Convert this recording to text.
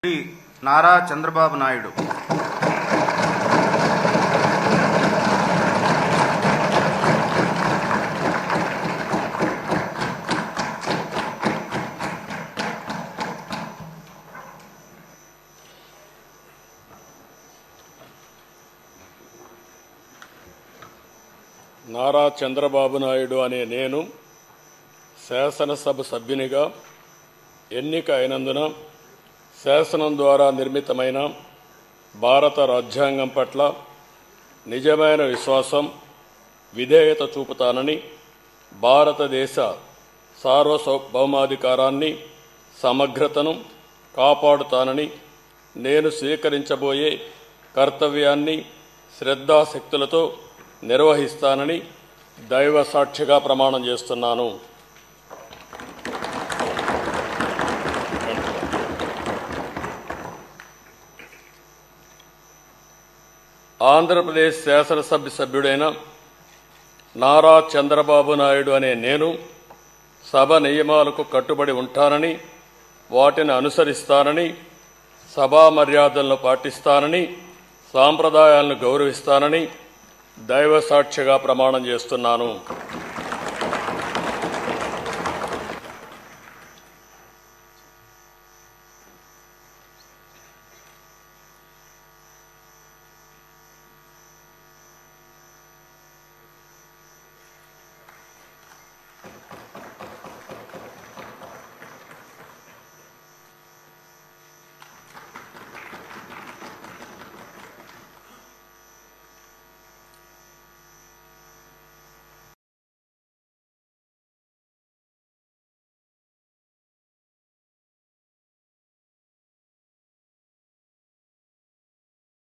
శ్రీ నారా చంద్రబాబు నాయుడు. నారా చంద్రబాబు నాయుడు అనే నేను శాసనసభ సభ్యునిగా ఎన్నిక అయినందున శాసనం ద్వారా నిర్మితమైన భారత రాజ్యాంగం పట్ల నిజమైన విశ్వాసం, విధేయత చూపుతానని, భారతదేశ సార్వభౌమాధికారాన్ని, సమగ్రతను కాపాడుతానని, నేను స్వీకరించబోయే కర్తవ్యాన్ని శ్రద్ధాశక్తులతో నిర్వహిస్తానని దైవ సాక్షిగా ప్రమాణం చేస్తున్నాను. ఆంధ్రప్రదేశ్ శాసనసభ సభ్యుడైన నారా చంద్రబాబు నాయుడు అనే నేను సభ నియమాలకు కట్టుబడి ఉంటానని, వాటిని అనుసరిస్తానని, సభా మర్యాదలను పాటిస్తానని, సాంప్రదాయాలను గౌరవిస్తానని దైవ సాక్షిగా ప్రమాణం చేస్తున్నాను.